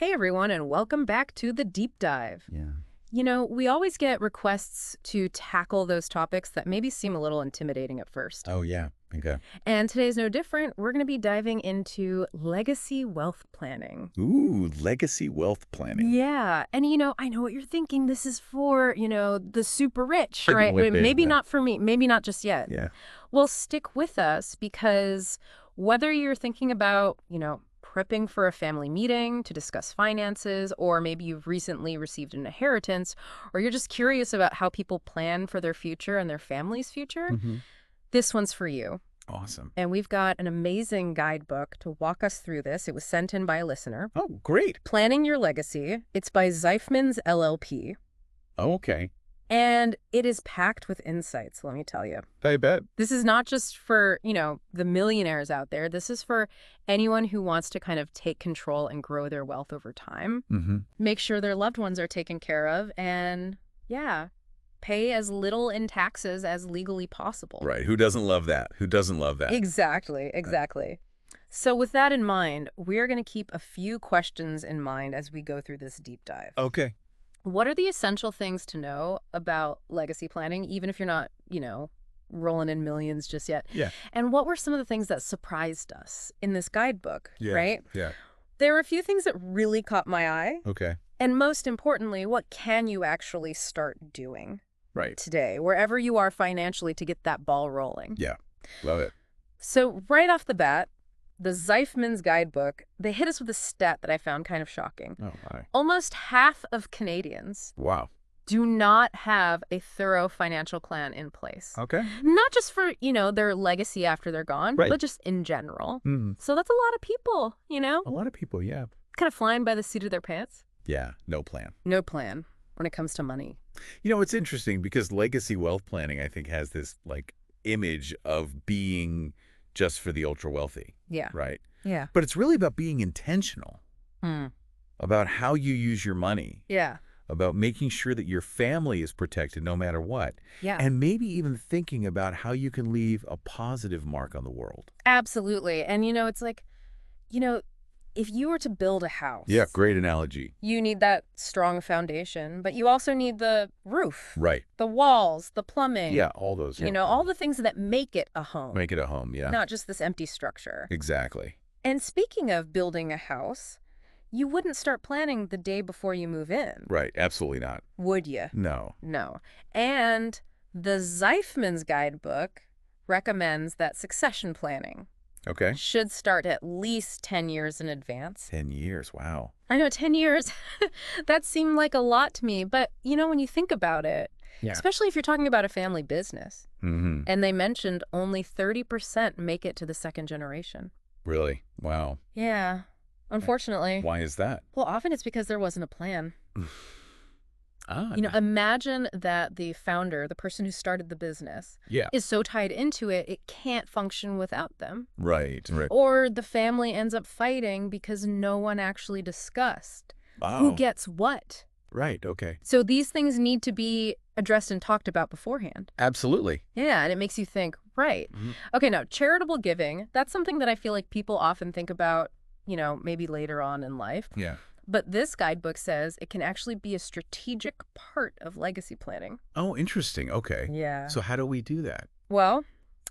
Hey everyone, and welcome back to the Deep Dive. Yeah. We always get requests to tackle those topics that maybe seem a little intimidating at first. Oh, yeah. Okay. And today's no different. We're going to be diving into legacy wealth planning. Ooh, legacy wealth planning. Yeah. And I know what you're thinking. This is for, the super rich, right? With it, Maybe yeah. not for me. Maybe not just yet. Yeah. Well, stick with us because whether you're thinking about, prepping for a family meeting to discuss finances, or maybe you've recently received an inheritance, or you're just curious about how people plan for their future and their family's future, this one's for you. Awesome. And we've got an amazing guidebook to walk us through this. It was sent in by a listener. Oh, great. Planning Your Legacy. It's by Zeifman's LLP. Oh, okay. And it is packed with insights, let me tell you. I bet. This is not just for, the millionaires out there. This is for anyone who wants to kind of take control and grow their wealth over time, make sure their loved ones are taken care of, and, pay as little in taxes as legally possible. Right. Who doesn't love that? Who doesn't love that? Exactly. So with that in mind, we're going to keep a few questions in mind as we go through this deep dive. Okay. What are the essential things to know about legacy planning, even if you're not, rolling in millions just yet? Yeah. And what were some of the things that surprised us in this guidebook, right? Yeah. There were a few things that really caught my eye. Okay. And most importantly, what can you actually start doing Right. today, wherever you are financially, to get that ball rolling? Yeah. Love it. So right off the bat, the Zeifman's guidebook, they hit us with a stat that I found kind of shocking. Oh, my. Almost half of Canadians Wow. do not have a thorough financial plan in place. Okay. Not just for, their legacy after they're gone, Right. but just in general. Mm. So that's a lot of people, A lot of people, yeah. kind of flying by the seat of their pants. Yeah. No plan. No plan when it comes to money. It's interesting because legacy wealth planning, I think, has this, image of being just for the ultra wealthy. Yeah. Right. Yeah. But it's really about being intentional Hmm. about how you use your money. Yeah. About making sure that your family is protected no matter what. Yeah. And maybe even thinking about how you can leave a positive mark on the world. Absolutely. And, it's like, if you were to build a house. Yeah, great analogy. You need that strong foundation, but you also need the roof. Right. The walls, the plumbing. Yeah, all those. All the things that make it a home. Make it a home, yeah. Not just this empty structure. Exactly. And speaking of building a house, you wouldn't start planning the day before you move in. Right, absolutely not. Would you? No. No. And the Zeifman's guidebook recommends that succession planning Okay. should start at least 10 years in advance. 10 years, wow. I know, 10 years. That seemed like a lot to me. But, when you think about it, especially if you're talking about a family business, Mm-hmm. and they mentioned only 30% make it to the second generation. Really? Wow. Yeah, unfortunately. Why is that? Well, often it's because there wasn't a plan. Ah. Imagine that the founder, the person who started the business, Yeah. is so tied into it, it can't function without them. Right. Or the family ends up fighting because no one actually discussed Wow. who gets what. Right, okay. So these things need to be addressed and talked about beforehand. Absolutely. Yeah, and it makes you think, right. Okay, now, charitable giving, that's something that I feel like people often think about, maybe later on in life. Yeah. But this guidebook says it can actually be a strategic part of legacy planning. Oh, interesting. Okay. Yeah. So how do we do that? Well,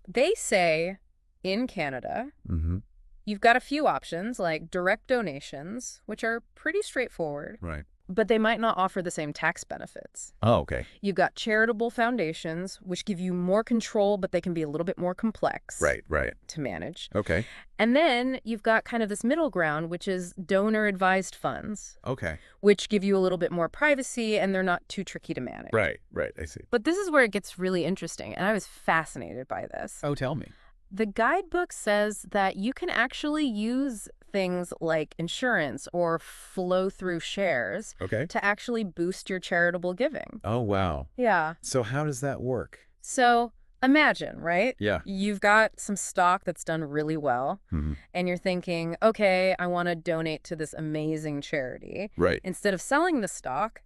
they say in Canada, Mm-hmm. you've got a few options like direct donations, which are pretty straightforward, Right. but they might not offer the same tax benefits. Oh, okay. You've got charitable foundations, which give you more control, but they can be a little bit more complex Right. to manage. Okay. And then you've got kind of this middle ground, which is donor-advised funds, Okay. which give you a little bit more privacy, and they're not too tricky to manage. Right. I see. But this is where it gets really interesting, and I was fascinated by this. Oh, tell me. The guidebook says that you can actually use things like insurance or flow-through shares Okay. to actually boost your charitable giving. Oh, wow. Yeah. So how does that work? So imagine, right? Yeah. You've got some stock that's done really well, Mm-hmm. and you're thinking, okay, I want to donate to this amazing charity. Right. Instead of selling the stock,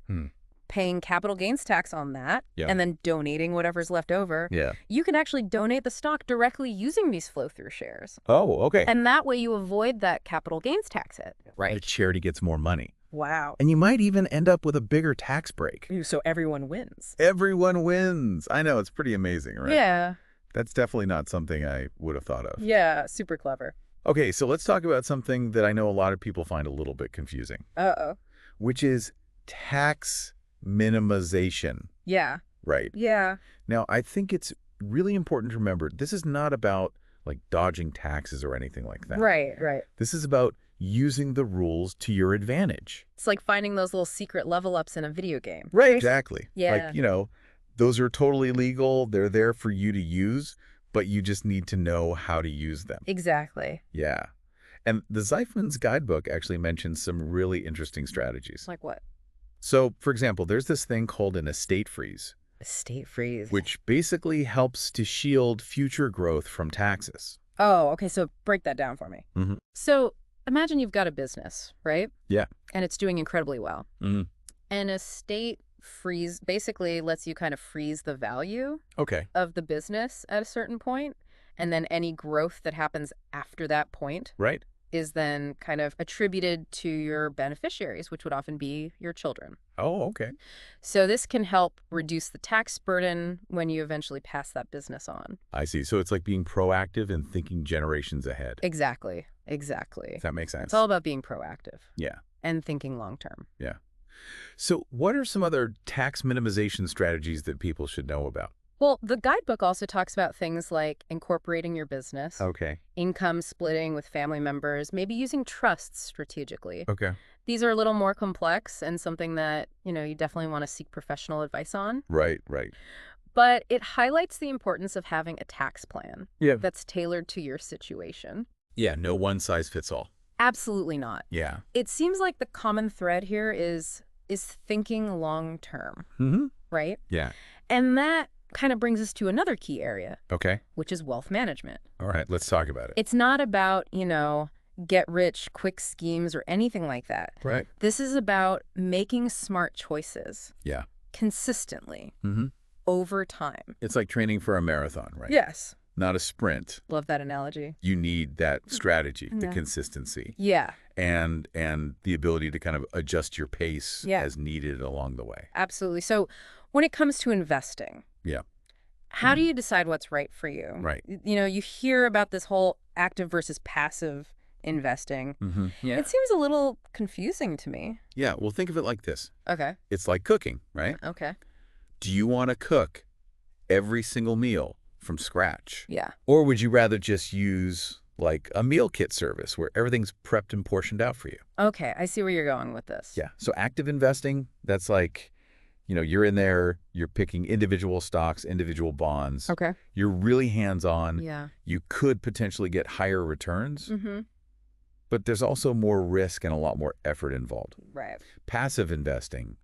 paying capital gains tax on that, Yeah. and then donating whatever's left over, Yeah. you can actually donate the stock directly using these flow-through shares. Oh, okay. And that way you avoid that capital gains tax hit. The charity gets more money. Wow. And you might even end up with a bigger tax break. So everyone wins. Everyone wins. I know, it's pretty amazing, right? Yeah. That's definitely not something I would have thought of. Yeah, super clever. Okay, so let's talk about something that I know a lot of people find a little bit confusing, Uh-oh. which is tax minimization, Yeah. right? Yeah. Now, I think it's really important to remember this is not about like dodging taxes or anything like that. Right. This is about using the rules to your advantage. It's like finding those little secret level ups in a video game. Right. Exactly. Yeah. Like, those are totally legal. They're there for you to use, but you just need to know how to use them. Exactly. Yeah. And the Zeifman's guidebook actually mentions some really interesting strategies. Like what? So, for example, there's this thing called an estate freeze, Estate freeze. which basically helps to shield future growth from taxes. Oh, okay. So break that down for me. Mhm. So imagine you've got a business, right? Yeah. And it's doing incredibly well. Mhm. An estate freeze basically lets you kind of freeze the value Okay. of the business at a certain point, and then any growth that happens after that point Right. is then kind of attributed to your beneficiaries, which would often be your children. Oh, okay. So this can help reduce the tax burden when you eventually pass that business on. I see. So it's like being proactive and thinking generations ahead. Exactly. Exactly. Does that make sense? It's all about being proactive Yeah. and thinking long term. Yeah. So what are some other tax minimization strategies that people should know about? Well, the guidebook also talks about things like incorporating your business, Okay. income splitting with family members, maybe using trusts strategically. Okay. These are a little more complex and something that, you definitely want to seek professional advice on. Right. But it highlights the importance of having a tax plan Yeah. that's tailored to your situation. Yeah. No one size fits all. Absolutely not. Yeah. It seems like the common thread here is thinking long term, Mm-hmm. right? Yeah. And that kind of brings us to another key area, Okay. which is wealth management. All right. Let's talk about it. It's not about, get rich quick schemes or anything like that. Right. This is about making smart choices Yeah. consistently Mm-hmm. over time. It's like training for a marathon, right? Yes. Not a sprint. Love that analogy. You need that strategy, the Yeah. consistency, Yeah, and the ability to kind of adjust your pace Yeah. as needed along the way. absolutely. So when it comes to investing, Yeah. how do you decide what's right for you? Right. You hear about this whole active versus passive investing. Mm-hmm. Yeah. It seems a little confusing to me. Yeah. Well, think of it like this. Okay. It's like cooking, right? Okay. Do you want to cook every single meal from scratch? Yeah. Or would you rather just use like a meal kit service where everything's prepped and portioned out for you? Okay. I see where you're going with this. Yeah. So active investing, that's like, you're in there, you're picking individual stocks, individual bonds. Okay. You're really hands-on. Yeah. You could potentially get higher returns, Mm-hmm. but there's also more risk and a lot more effort involved. Right. Passive investing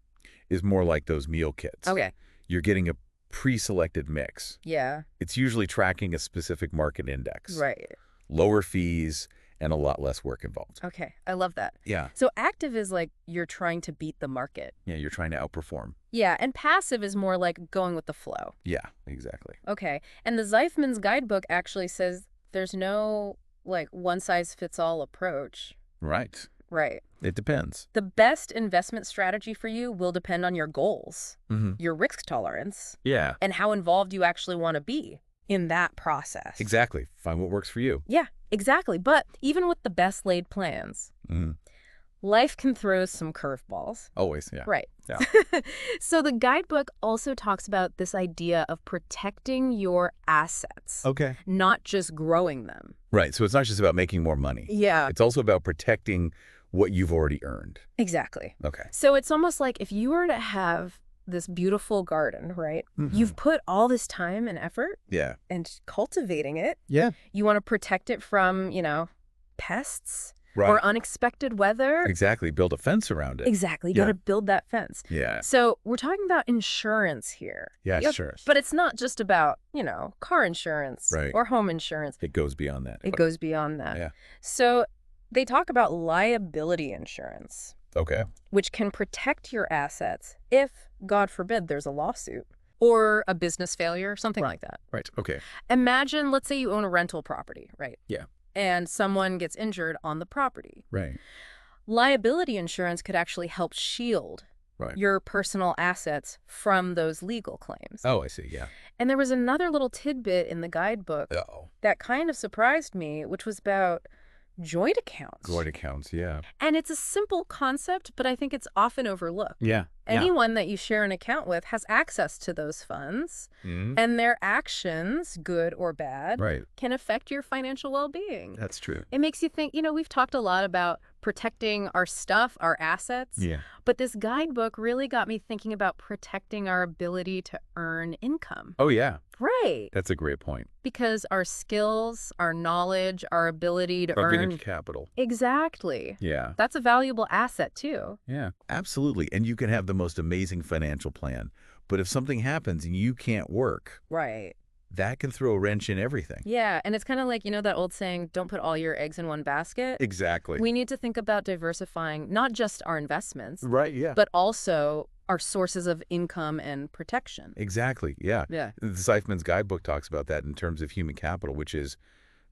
is more like those meal kits. Okay. You're getting a pre-selected mix. Yeah. It's usually tracking a specific market index. Right. Lower fees and a lot less work involved. Okay. I love that. Yeah. So active is like you're trying to beat the market. Yeah, you're trying to outperform. Yeah. And passive is more like going with the flow. Yeah, exactly. Okay. And the Zeifman's guidebook actually says there's no like one-size-fits-all approach. Right. Right. It depends. The best investment strategy for you will depend on your goals, Mm-hmm. your risk tolerance, Yeah, and how involved you actually want to be in that process. exactly. Find what works for you. Yeah, exactly. But even with the best laid plans, Mm-hmm. life can throw some curveballs. Always, yeah. Right. Yeah. So the guidebook also talks about this idea of protecting your assets, Okay. not just growing them. Right, so it's not just about making more money. Yeah, It's also about protecting what you've already earned. exactly. Okay. So it's almost like if you were to have this beautiful garden, right? Mhm. You've put all this time and effort Yeah. and cultivating it. Yeah. You want to protect it from, pests Right. or unexpected weather. Exactly. Build a fence around it. Exactly. You Yeah. got to build that fence. Yeah. So we're talking about insurance here. Yeah, Yep. sure. But it's not just about, car insurance Right. or home insurance. It goes beyond that. It goes beyond that. Yeah. So they talk about liability insurance. Okay. which can protect your assets if, God forbid, there's a lawsuit or a business failure, something like that. Right. Okay. Imagine, let's say you own a rental property, right? Yeah. And someone gets injured on the property. Right. Liability insurance could actually help shield Right. your personal assets from those legal claims. Oh, I see. Yeah. And there was another little tidbit in the guidebook Uh-oh. that kind of surprised me, which was about joint accounts. Joint accounts. Yeah. And it's a simple concept, but I think it's often overlooked. Yeah. Anyone that you share an account with has access to those funds, Mm-hmm. and their actions, good or bad, Right. can affect your financial well-being. That's true. It makes you think, we've talked a lot about protecting our stuff, our assets, Yeah. but this guidebook really got me thinking about protecting our ability to earn income. Oh, yeah. Right. That's a great point. Because our skills, our knowledge, our ability to earn... Venture capital. Exactly. Yeah. That's a valuable asset, too. Yeah. Absolutely. And you can have the most amazing financial plan, but if something happens and you can't work, Right. that can throw a wrench in everything. Yeah, and it's kind of like, that old saying, don't put all your eggs in one basket. Exactly. We need to think about diversifying not just our investments, Right. Yeah. but also our sources of income and protection. Exactly. Yeah. Yeah. The Seifman's guidebook talks about that in terms of human capital, which is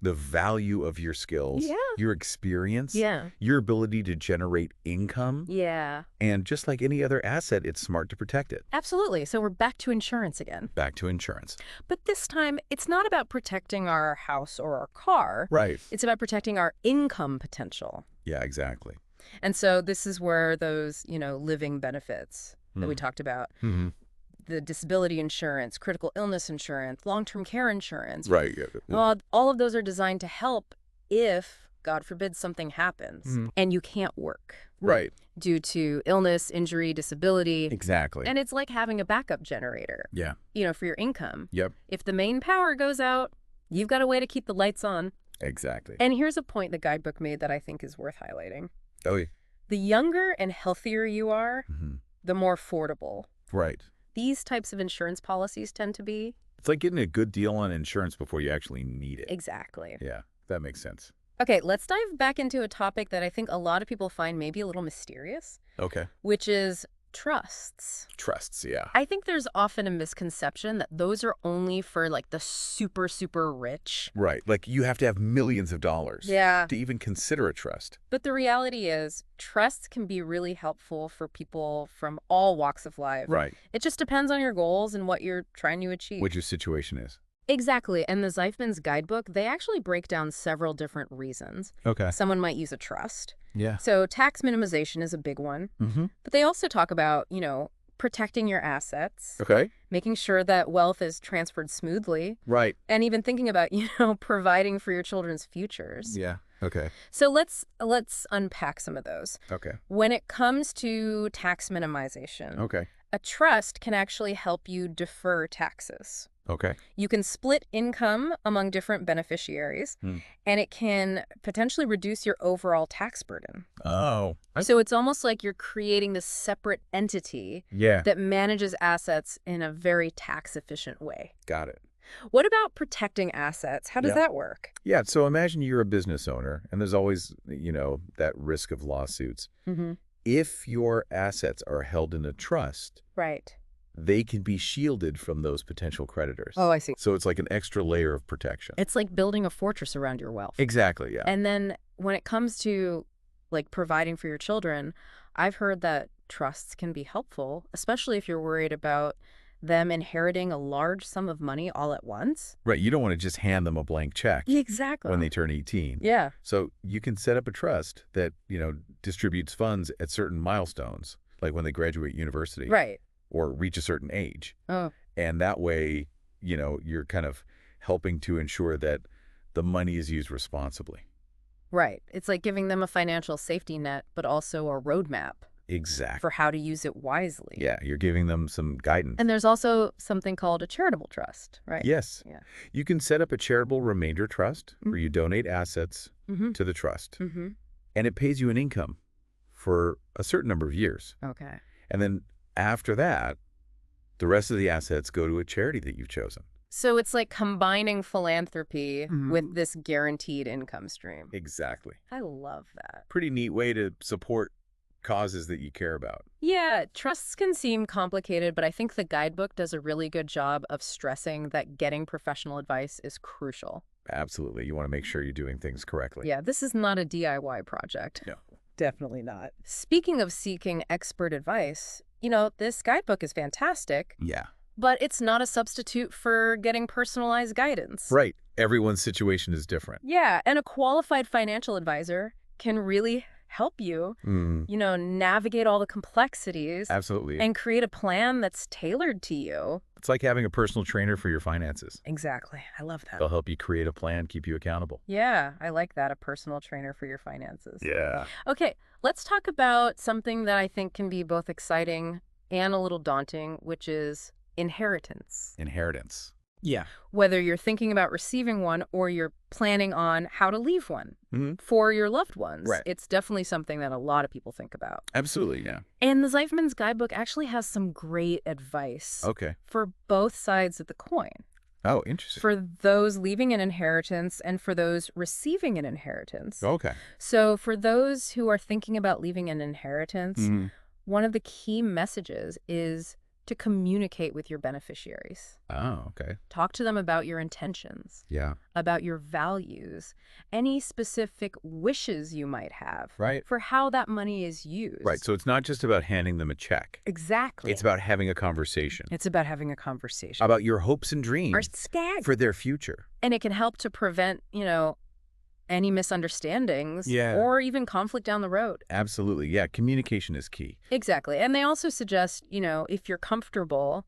the value of your skills, Yeah. your experience, Yeah. your ability to generate income. Yeah. And just like any other asset, it's smart to protect it. Absolutely. So we're back to insurance again. Back to insurance. But this time, it's not about protecting our house or our car. Right. It's about protecting our income potential. Yeah, exactly. And so this is where those, living benefits that we talked about, Mm-hmm. the disability insurance, critical illness insurance, long-term care insurance. Right. Yeah. Well, all of those are designed to help if, God forbid, something happens and you can't work. Right. Due to illness, injury, disability. Exactly. And it's like having a backup generator, Yeah. for your income. Yep. If the main power goes out, you've got a way to keep the lights on. Exactly. And here's a point the guidebook made that I think is worth highlighting. Oh, yeah. The younger and healthier you are, Mm-hmm. the more affordable Right. these types of insurance policies tend to be. It's like getting a good deal on insurance before you actually need it. Exactly. Yeah, that makes sense. Okay, let's dive back into a topic that I think a lot of people find maybe a little mysterious, Okay. which is trusts. Trusts, yeah. I think there's often a misconception that those are only for like the super, super rich. Right. Like you have to have millions of dollars Yeah. to even consider a trust. But the reality is trusts can be really helpful for people from all walks of life. Right. It just depends on your goals and what you're trying to achieve. What your situation is. Exactly. And the Zeifman's guidebook, they actually break down several different reasons. Okay. Someone might use a trust. Yeah. So tax minimization is a big one. Mm-hmm. But they also talk about, protecting your assets, Okay. making sure that wealth is transferred smoothly, Right. and even thinking about, providing for your children's futures. Yeah. Okay. So let's unpack some of those. Okay. When it comes to tax minimization, Okay. a trust can actually help you defer taxes. Okay. You can split income among different beneficiaries, and it can potentially reduce your overall tax burden. Oh. So it's almost like you're creating this separate entity Yeah. that manages assets in a very tax-efficient way. Got it. What about protecting assets? How does that work? Yeah. So imagine you're a business owner and there's always, that risk of lawsuits. Mm-hmm. If your assets are held in a trust, Right. they can be shielded from those potential creditors. Oh, I see. So it's like an extra layer of protection. It's like building a fortress around your wealth. Exactly. Yeah. And then when it comes to like providing for your children, I've heard that trusts can be helpful, especially if you're worried about them inheriting a large sum of money all at once. Right. You don't want to just hand them a blank check Exactly. when they turn 18. Yeah. So you can set up a trust that, distributes funds at certain milestones, like when they graduate university. Right. Or reach a certain age. Oh. And that way, you're kind of helping to ensure that the money is used responsibly. Right. It's like giving them a financial safety net, but also a roadmap Exactly. for how to use it wisely. Yeah, you're giving them some guidance. And there's also something called a charitable trust, right? Yes. Yeah. You can set up a charitable remainder trust where you donate assets Mm-hmm. to the trust, Mm-hmm. and it pays you an income for a certain number of years. Okay. And then after that, the rest of the assets go to a charity that you've chosen. So it's like combining philanthropy Mhm. with this guaranteed income stream. Exactly. I love that. Pretty neat way to support causes that you care about. Yeah, trusts can seem complicated, but I think the guidebook does a really good job of stressing that getting professional advice is crucial. Absolutely. You want to make sure you're doing things correctly. Yeah, this is not a DIY project. No. Definitely not. Speaking of seeking expert advice, this guidebook is fantastic, Yeah. but it's not a substitute for getting personalized guidance. Right. Everyone's situation is different. Yeah, and a qualified financial advisor can really help you, navigate all the complexities Absolutely. and create a plan that's tailored to you. It's like having a personal trainer for your finances. Exactly. I love that. They'll help you create a plan, keep you accountable. Yeah, I like that, a personal trainer for your finances. Yeah. Okay, let's talk about something that I think can be both exciting and a little daunting, which is inheritance. Inheritance. Yeah. Whether you're thinking about receiving one or you're planning on how to leave one for your loved ones, Right. It's definitely something that a lot of people think about. Absolutely, yeah. And the Zeifman's Guidebook actually has some great advice Okay. for both sides of the coin. Oh, interesting. For those leaving an inheritance and for those receiving an inheritance. Okay. So for those who are thinking about leaving an inheritance, one of the key messages is to communicate with your beneficiaries. Oh, okay. Talk to them about your intentions, Yeah. about your values, any specific wishes you might have Right. for how that money is used. Right. So it's not just about handing them a check. Exactly. It's about having a conversation It's about having a conversation. about your hopes and Or dreams skag. for their future. And it can help to prevent, any misunderstandings Yeah. or even conflict down the road. Absolutely. Yeah. Communication is key. Exactly. And they also suggest, if you're comfortable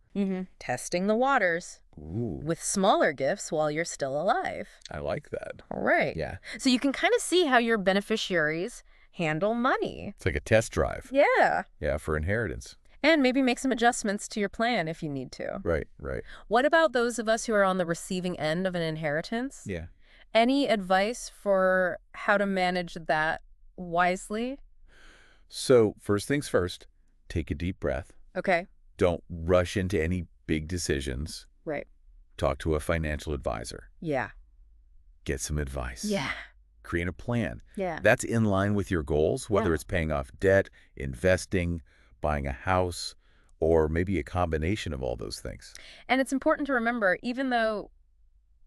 testing the waters Ooh, with smaller gifts while you're still alive. I like that. All right. Yeah. So you can kind of see how your beneficiaries handle money. It's like a test drive. Yeah. Yeah, for inheritance. And maybe make some adjustments to your plan if you need to. Right, right. What about those of us who are on the receiving end of an inheritance? Yeah. Any advice for how to manage that wisely? So, first things first, take a deep breath. Okay. Don't rush into any big decisions. Right. Talk to a financial advisor. Yeah. Get some advice. Yeah. Create a plan. Yeah. That's in line with your goals, whether Yeah. it's paying off debt, investing, buying a house, or maybe a combination of all those things. And it's important to remember, even though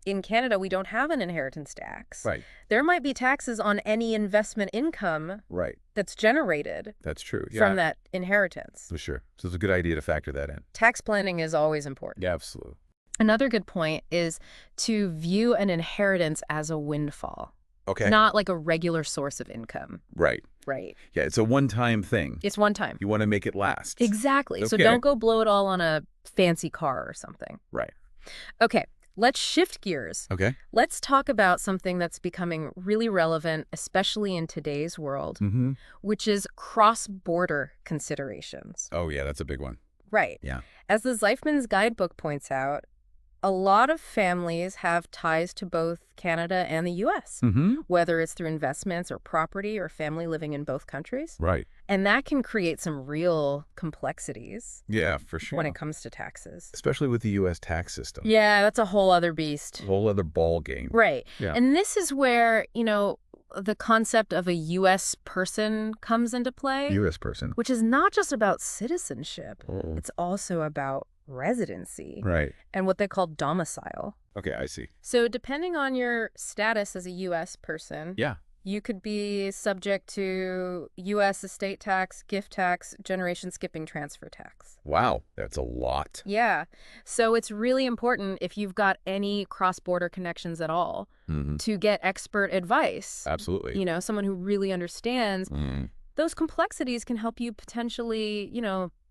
in Canada we don't have an inheritance tax, Right. there might be taxes on any investment income Right. that's generated That's true. Yeah. from that inheritance. For sure. So it's a good idea to factor that in. Tax planning is always important. Yeah, absolutely. Another good point is to view an inheritance as a windfall, Okay. not like a regular source of income. Right. Right. Yeah, it's a one-time thing. It's one time. You want to make it last. Exactly. So Okay. don't go blow it all on a fancy car or something. Right. Okay, let's shift gears. Okay. Let's talk about something that's becoming really relevant, especially in today's world, which is cross-border considerations. Oh, yeah, that's a big one. Right. Yeah. As the Zeifman's Guidebook points out, a lot of families have ties to both Canada and the U.S., whether it's through investments or property or family living in both countries. Right. And that can create some real complexities Yeah, for sure. when it comes to taxes. Especially with the U.S. tax system. Yeah, that's a whole other beast. A whole other ball game. Right. Yeah. And this is where, the concept of a U.S. person comes into play, U.S. person. which is not just about citizenship. Oh. It's also about residency Right. and what they call domicile. Okay, I see. So depending on your status as a U.S. person, Yeah. you could be subject to U.S. estate tax, gift tax, generation skipping transfer tax. Wow, that's a lot. Yeah. So it's really important, if you've got any cross-border connections at all, to get expert advice. Absolutely. Someone who really understands. Mhm. Those complexities can help you potentially,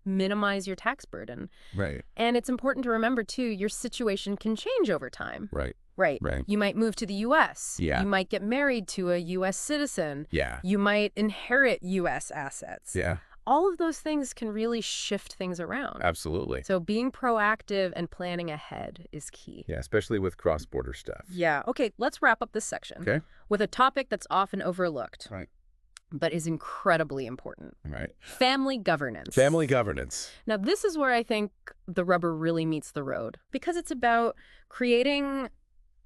minimize your tax burden. Right. And it's important to remember, too, your situation can change over time. Right. Right. Right. You might move to the U.S. Yeah. You might get married to a U.S. citizen. Yeah. You might inherit U.S. assets. Yeah. All of those things can really shift things around. Absolutely. So being proactive and planning ahead is key. Yeah, especially with cross-border stuff. Yeah. Okay, let's wrap up this section Okay. with a topic that's often overlooked, Right. but is incredibly important. Right. Family governance. Family governance. Now, this is where I think the rubber really meets the road, because it's about creating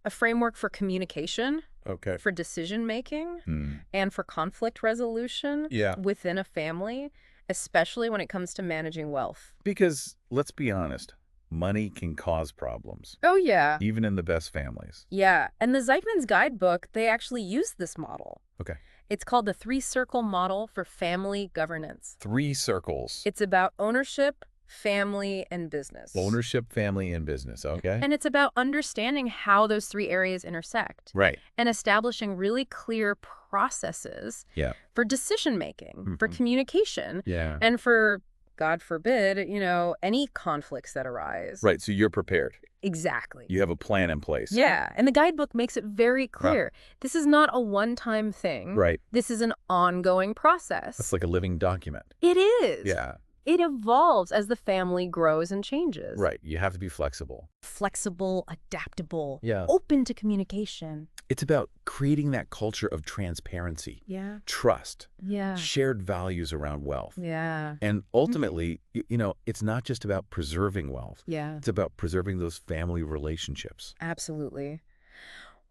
a framework for communication Okay. for decision making Hmm. and for conflict resolution Yeah. within a family, especially when it comes to managing wealth. Because let's be honest, money can cause problems, Oh, yeah. even in the best families. Yeah. And the Zeichman's Guidebook, they actually use this model. Okay. It's called the three-circle model for family governance. 3 circles. It's about ownership, family, and business. Ownership, family, and business. Okay. And it's about understanding how those three areas intersect Right. and establishing really clear processes Yeah. for decision making, for Mhm. communication, Yeah. and for, God forbid, any conflicts that arise. Right. So you're prepared. Exactly. You have a plan in place. Yeah. And the guidebook makes it very clear. This is not a one-time thing. Right. This is an ongoing process. That's like a living document. It is. Yeah. It evolves as the family grows and changes. Right. You have to be flexible. Flexible, adaptable, Yeah. open to communication. It's about creating that culture of transparency, Yeah. trust, Yeah. shared values around wealth. Yeah. And ultimately, it's not just about preserving wealth. Yeah. It's about preserving those family relationships. Absolutely.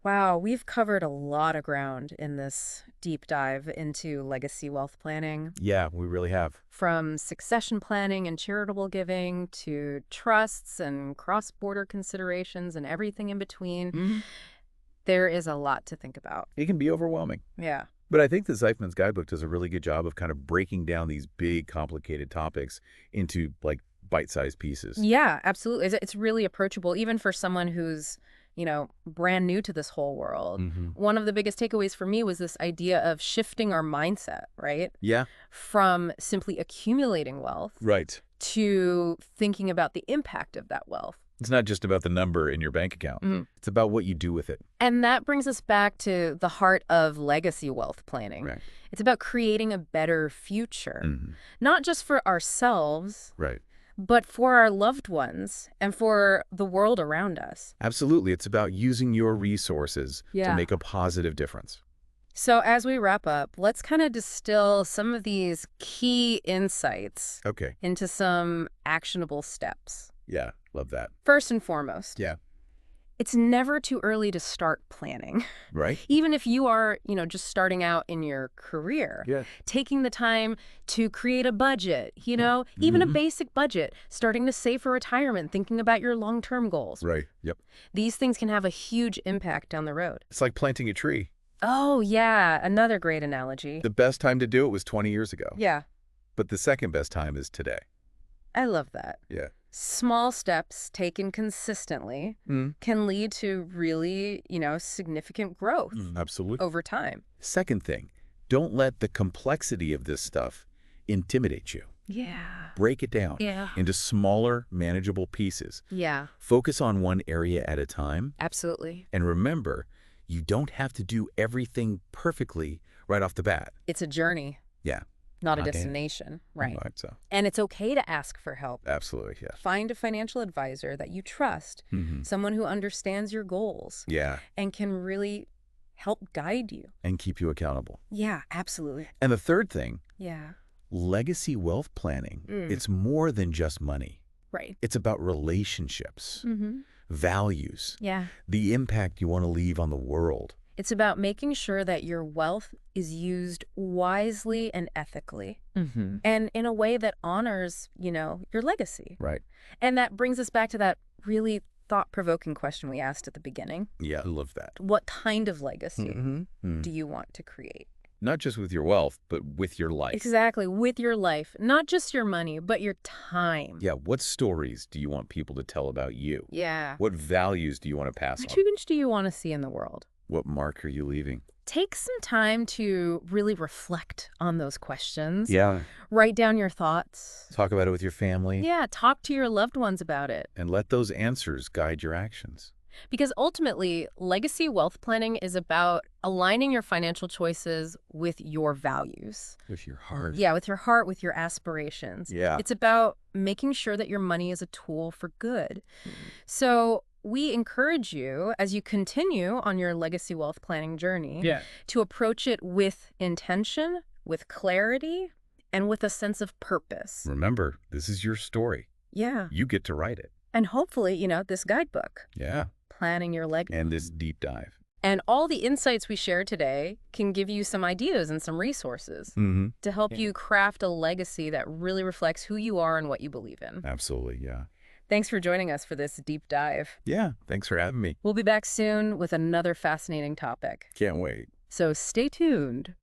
Wow, we've covered a lot of ground in this deep dive into legacy wealth planning, Yeah, we really have. from succession planning and charitable giving to trusts and cross-border considerations and everything in between. There is a lot to think about. It can be overwhelming. Yeah. But I think the Zeichman's Guidebook does a really good job of kind of breaking down these big, complicated topics into like bite-sized pieces. Yeah, absolutely. It's really approachable, even for someone who's, brand new to this whole world. Mm-hmm. One of the biggest takeaways for me was this idea of shifting our mindset, right? Yeah. From simply accumulating wealth Right. to thinking about the impact of that wealth. It's not just about the number in your bank account. Mhm. It's about what you do with it. And that brings us back to the heart of legacy wealth planning. Right. It's about creating a better future, Mm-hmm. not just for ourselves, Right. but for our loved ones and for the world around us. Absolutely. It's about using your resources to Yeah. make a positive difference. So as we wrap up, let's kind of distill some of these key insights Okay. into some actionable steps. Yeah. Love that. First and foremost, Yeah. it's never too early to start planning. Right? Even if you are, just starting out in your career, Yeah. taking the time to create a budget, even a Mhm. basic budget, starting to save for retirement, thinking about your long-term goals. Right. Yep. These things can have a huge impact down the road. It's like planting a tree. Oh, yeah. Another great analogy. The best time to do it was 20 years ago. Yeah, But the second best time is today. I love that. Yeah. Small steps taken consistently can lead to really, significant growth Absolutely. over time. Second thing, don't let the complexity of this stuff intimidate you. Yeah. Break it down Yeah. into smaller, manageable pieces. Yeah, Focus on one area at a time. absolutely. And remember, you don't have to do everything perfectly right off the bat. It's a journey, Yeah. not a Okay. destination. Right. So, And it's okay to ask for help. absolutely. Yeah. Find a financial advisor that you trust, Mm-hmm. someone who understands your goals Yeah. and can really help guide you. And keep you accountable. Yeah, absolutely. And the third thing, Yeah. legacy wealth planning. Mm. It's more than just money. Right. It's about relationships, Mm-hmm. values, Yeah. the impact you want to leave on the world. It's about making sure that your wealth is used wisely and ethically Mm-hmm. and in a way that honors, your legacy. Right. And that brings us back to that really thought-provoking question we asked at the beginning. Yeah, I love that. What kind of legacy Mm-hmm. do you want to create? Not just with your wealth, but with your life. Exactly, with your life, not just your money, but your time. Yeah, what stories do you want people to tell about you? Yeah. What values do you want to pass What on? change do you want to see in the world? What mark are you leaving? Take some time to really reflect on those questions. Yeah. Write down your thoughts. Talk about it with your family. Yeah, talk to your loved ones about it. And let those answers guide your actions. Because ultimately, legacy wealth planning is about aligning your financial choices with your values. With your heart. Yeah, with your heart, with your aspirations. Yeah. It's about making sure that your money is a tool for good. So we encourage you, as you continue on your legacy wealth planning journey, to approach it with intention, with clarity, and with a sense of purpose. Remember, this is your story. Yeah. You get to write it. And hopefully, this guidebook, Yeah. Planning Your Legacy. And this deep dive. And all the insights we shared today can give you some ideas and some resources Mm-hmm. to help Yeah. you craft a legacy that really reflects who you are and what you believe in. Absolutely, yeah. Thanks for joining us for this deep dive. Yeah, thanks for having me. We'll be back soon with another fascinating topic. Can't wait. So stay tuned.